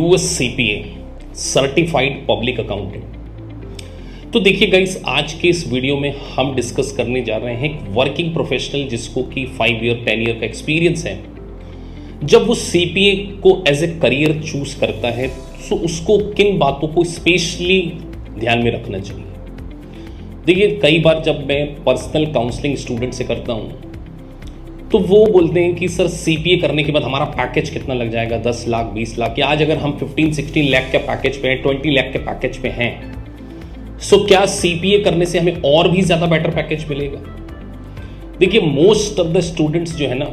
USCPA certified public accountant. तो देखिए guys, आज के इस वीडियो में हम डिस्कस करने जा रहे हैं एक वर्किंग प्रोफेशनल जिसको कि 5 ईयर 10 ईयर का एक्सपीरियंस है। जब वो CPA को एज ए करियर चूज करता है तो उसको किन बातों को स्पेशली ध्यान में रखना चाहिए। देखिए, कई बार जब मैं पर्सनल काउंसलिंग स्टूडेंट से करता हूँ तो वो बोलते हैं कि सर CPA करने के बाद हमारा पैकेज कितना लग जाएगा, 10 लाख 20 लाख, या आज अगर हम 15-16 लाख के पैकेज पे हैं, 20 लाख के पैकेज पे हैं, सो क्या CPA करने से हमें और भी ज़्यादा बेटर पैकेज मिलेगा। देखिए, मोस्ट ऑफ द स्टूडेंट्स जो है ना,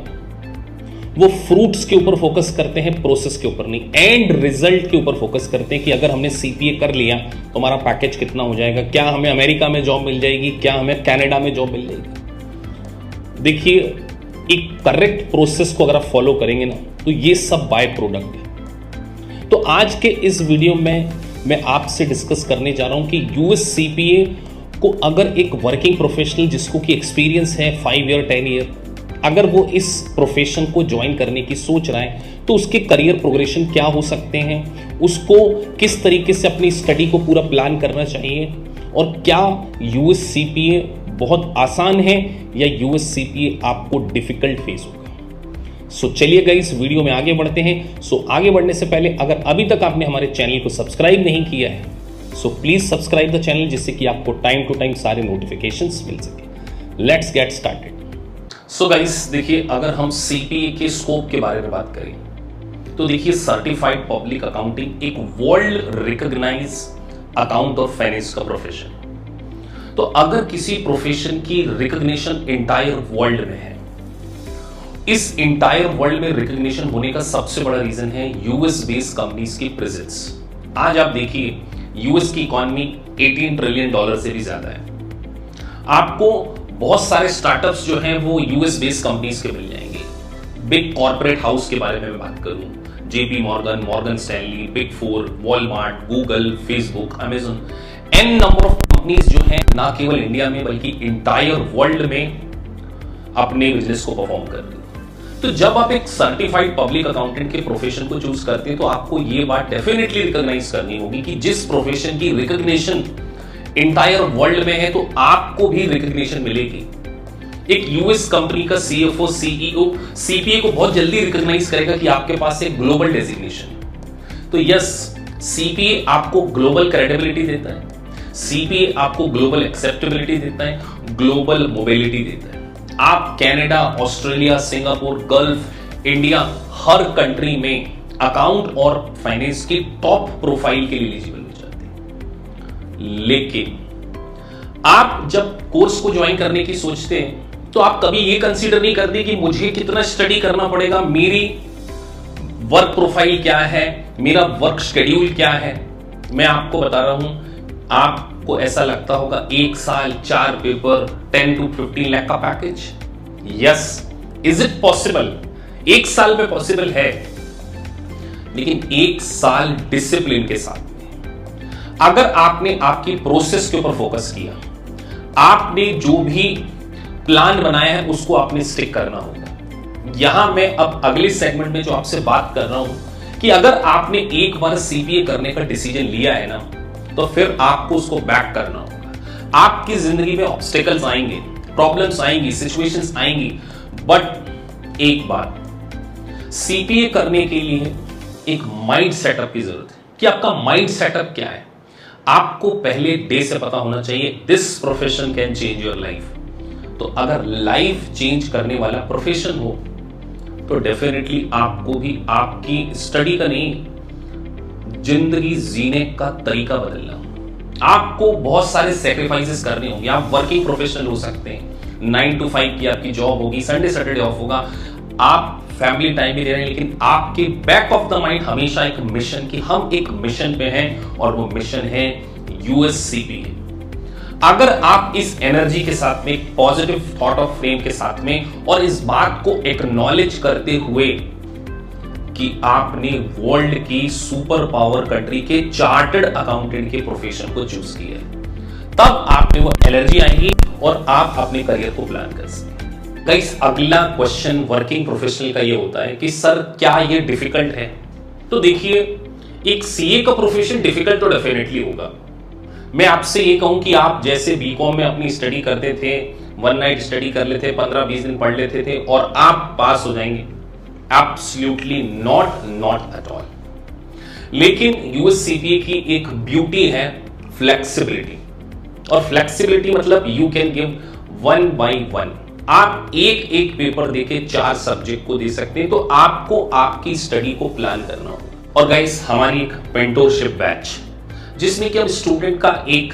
वो फ्रूट्स के ऊपर फोकस करते हैं, प्रोसेस के ऊपर नहीं, एंड रिजल्ट के ऊपर फोकस करते हैं कि अगर हमने CPA कर लिया तो हमारा पैकेज कितना हो जाएगा, क्या हमें अमेरिका में जॉब मिल जाएगी, क्या हमें कनाडा में जॉब मिल जाएगी। देखिए, एक करेक्ट प्रोसेस को अगर आप फॉलो करेंगे ना तो ये सब बाय प्रोडक्ट है। तो आज के इस वीडियो में मैं आपसे डिस्कस करने जा रहा हूं कि USCPA को अगर एक वर्किंग प्रोफेशनल जिसको कि एक्सपीरियंस है 5 ईयर 10 ईयर, अगर वो इस प्रोफेशन को ज्वाइन करने की सोच रहा है तो उसके करियर प्रोग्रेशन क्या हो सकते हैं, उसको किस तरीके से अपनी स्टडी को पूरा प्लान करना चाहिए, और क्या USCPA बहुत आसान है या USCPA आपको डिफिकल्ट फेस होगा। सो चलिए गाइस, वीडियो में आगे बढ़ते हैं। सो आगे बढ़ने से पहले अगर अभी तक आपने हमारे चैनल को सब्सक्राइब नहीं किया है so please subscribe the channel, जिससे कि आपको टाइम टू टाइम सारे नोटिफिकेशंस मिल सके। Let's get started. So guys, देखिए, अगर हम CPA के स्कोप के बारे में बात करें तो देखिए, सर्टिफाइड पब्लिक अकाउंटिंग एक वर्ल्ड रिकॉग्नाइज अकाउंट और फाइनेंस का प्रोफेशन। तो अगर किसी प्रोफेशन की रिकॉग्निशन इंटायर वर्ल्ड में है, इस इंटायर वर्ल्ड में रिकॉग्निशन होने का सबसे बड़ा रीजन है US बेस्ड कंपनीज की प्रेजेंस। आज आप देखिए, US की इकोनॉमी $18 ट्रिलियन से भी ज्यादा है। आपको बहुत सारे स्टार्टअप्स जो हैं वो US बेस्ड कंपनीज के मिल जाएंगे। बिग कॉर्पोरेट हाउस के बारे में मैं बात करूं, JP Morgan, Morgan Stanley, big 4, Walmart, Google, Facebook, Amazon, an number of companies जो हैं ना केवल इंडिया में बल्कि इंटायर वर्ल्ड में अपने बिजनेस को परफॉर्म कर रही है। तो जब आप एक सर्टिफाइड पब्लिक अकाउंटेंट के प्रोफेशन को चूज करते हैं तो आपको ये बात डेफिनेटली रिकॉग्नाइज करनी होगी कि जिस प्रोफेशन की रिकॉग्निशन इंटायर वर्ल्ड में है तो आपको भी रिकॉग्निशन मिलेगी। एक US कंपनी का CFO, CEO CPA को बहुत जल्दी रिकॉग्नाइज करेगा कि आपके पास एक ग्लोबल डेजिग्नेशन। तो यस, CPA आपको ग्लोबल क्रेडिबिलिटी देता है, CPA आपको ग्लोबल एक्सेप्टेबिलिटी देता है, ग्लोबल मोबिलिटी देता है। आप Canada, Australia, Singapore, Gulf, India, हर कंट्री में अकाउंट और फाइनेंस की टॉप प्रोफाइल के लिए एलिजिबल हो जाते हैं। लेकिन आप जब कोर्स को ज्वाइन करने की सोचते हैं तो आप कभी ये कंसीडर नहीं करते कि मुझे कितना स्टडी करना पड़ेगा, मेरी वर्क प्रोफाइल क्या है, मेरा वर्क शेड्यूल क्या है। मैं आपको बता रहा हूं, आपको ऐसा लगता होगा 1 साल 4 पेपर 10 to 15 लाख का package. Yes, is it possible? 1 साल में पॉसिबल है, लेकिन 1 साल डिसिप्लिन के साथ में अगर आपने आपकी प्रोसेस के ऊपर फोकस किया, आपने जो भी प्लान बनाया है उसको आपने स्टिक करना होगा। यहां मैं अब अगले सेगमेंट में जो आपसे बात कर रहा हूं कि अगर आपने एक बार CPA करने का डिसीजन लिया है ना तो फिर आपको उसको बैक करना होगा। आपकी जिंदगी में ऑब्स्टेकल्स आएंगे, प्रॉब्लम्स आएंगी, सिचुएशंस आएंगी, बट एक बात, CPA करने के लिए एक माइंड सेटअप की जरूरत है कि आपका माइंड सेटअप क्या है। आपको पहले डे से पता होना चाहिए this profession can change your life. तो अगर लाइफ चेंज करने वाला प्रोफेशन हो तो डेफिनेटली आपको भी आपकी स्टडी का नहीं, जिंदगी जीने का तरीका बदलना होगा। आपको बहुत सारे सैक्रिफाइसेस करने होंगे। आप वर्किंग प्रोफेशनल हो सकते हैं, 9 to 5 की आपकी जॉब होगी, संडे सैटरडे ऑफ होगा, आप फैमिली टाइम भी दे रहे हैं, लेकिन आपके बैक ऑफ द माइंड हमेशा एक मिशन कि हम एक मिशन पे हैं और वो मिशन है USCPA। अगर आप इस एनर्जी के साथ में, पॉजिटिव थॉट ऑफ फ्रेम के साथ में, और इस बात को एक्नॉलेज करते हुए कि आपने वर्ल्ड की सुपर पावर कंट्री के चार्टर्ड अकाउंटेंट के प्रोफेशन को चूज किया है, तब आप में वो एनर्जी आएगी और आप अपने करियर को प्लान कर सकते। गाइस, अगला क्वेश्चन वर्किंग प्रोफेशनल का ये होता है कि सर क्या ये डिफिकल्ट है। तो देखिए, एक सीए का प्रोफेशन डिफिकल्ट तो डेफिनेटली होगा। मैं आपसे ये कहूं कि आप जैसे बीकॉम में अपनी स्टडी करते थे, वन नाइट स्टडी कर लेते, 15-20 दिन पढ़ लेते थे और आप पास हो जाएंगे, एब्सोल्युटली नॉट एट ऑल। लेकिन यूएससीपीए की एक ब्यूटी है फ्लेक्सिबिलिटी, और फ्लेक्सिबिलिटी मतलब यू कैन गिव 1 by 1। आप एक एक पेपर देके 4 सब्जेक्ट को दे सकते हैं, तो आपको आपकी स्टडी को प्लान करना होगा। और गाइस, हमारी एक मेंटोरशिप बैच जिसमें कि हम स्टूडेंट का एक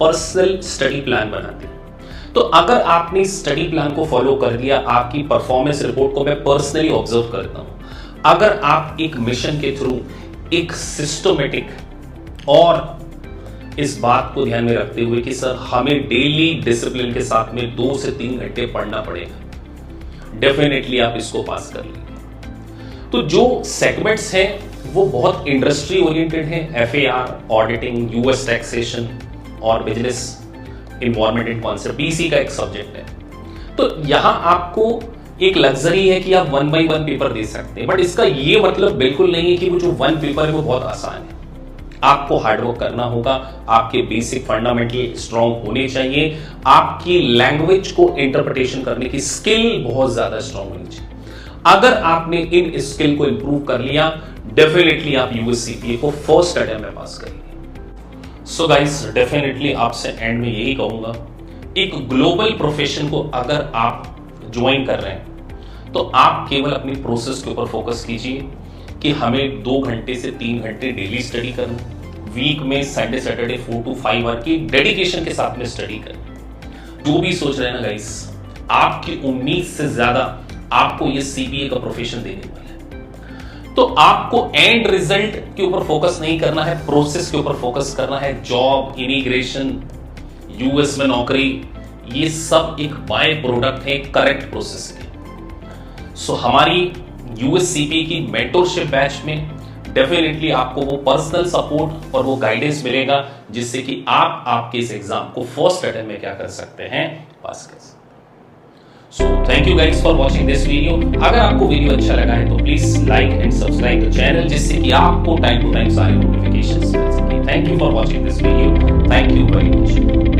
पर्सनल स्टडी प्लान बनाते हैं। तो अगर आपने स्टडी प्लान को फॉलो कर दिया, आपकी परफॉर्मेंस रिपोर्ट को मैं पर्सनली ऑब्जर्व करता हूं। अगर आप एक मिशन के थ्रू एक सिस्टमेटिक और इस बात को ध्यान में रखते हुए कि सर हमें डेली डिसिप्लिन के साथ में 2 से 3 घंटे पढ़ना पड़ेगा, डेफिनेटली आप इसको पास कर लेंगे। तो जो सेगमेंट्स हैं वो बहुत इंडस्ट्री ओरिएंटेड हैं, FAR, ऑडिटिंग, यूएस टैक्सेशन और business environment and concept, BC का एक सब्जेक्ट है। तो यहां आपको एक लग्जरी है कि आप 1 by 1 पेपर दे सकते हैं, बट इसका ये मतलब बिल्कुल नहीं है कि वो जो 1 पेपर है वो बहुत आसान है। आपको हार्डवर्क करना होगा, आपके बेसिक फंडामेंटल स्ट्रांग होने चाहिए, आपकी लैंग्वेज को इंटरप्रिटेशन करने की स्किल बहुत ज्यादा स्ट्रांग होनी चाहिए। अगर आपने इन स्किल को इंप्रूव कर लिया, डेफिनेटली आप यूएससीपीए को फर्स्ट अटेम्प्ट में पास करेंगे। सो गाइस, डेफिनेटली आपसे एंड में यही कहूंगा, एक ग्लोबल प्रोफेशन को अगर आप ज्वाइन कर रहे हैं तो आप केवल अपनी प्रोसेस के ऊपर फोकस कीजिए कि हमें 2 घंटे से 3 घंटे डेली स्टडी करना, वीक में संडे सैटरडे 4 to 5 आवर की डेडिकेशन के साथ में स्टडी करना। जो भी सोच रहे हैं ना गाइस, आपकी उम्मीद से ज्यादा आपको ये सीपीए का प्रोफेशन देने वाला है। तो आपको एंड रिजल्ट के ऊपर फोकस नहीं करना है, प्रोसेस के ऊपर फोकस करना है। जॉब, इमिग्रेशन, यूएस में नौकरी, ये सब एक बाय प्रोडक्ट है करेक्ट प्रोसेस के। सो हमारी यूएससीपीए की मेंटोरशिप बैच में डेफिनेटली आपको वो पर्सनल सपोर्ट और वो गाइडेंस मिलेगा जिससे कि आप आपके इस एग्जाम को फर्स्ट अटेम्प्ट में क्या कर सकते हैं, पास कर सकते हैं। So thank you guys for watching this video. अगर आपको वीडियो अच्छा लगा है तो please like and subscribe the channel, जिससे कि आपको टाइम टू टाइम सारे नोटिफिकेशंस मिल सके। Thank you for watching this video. Thank you very much.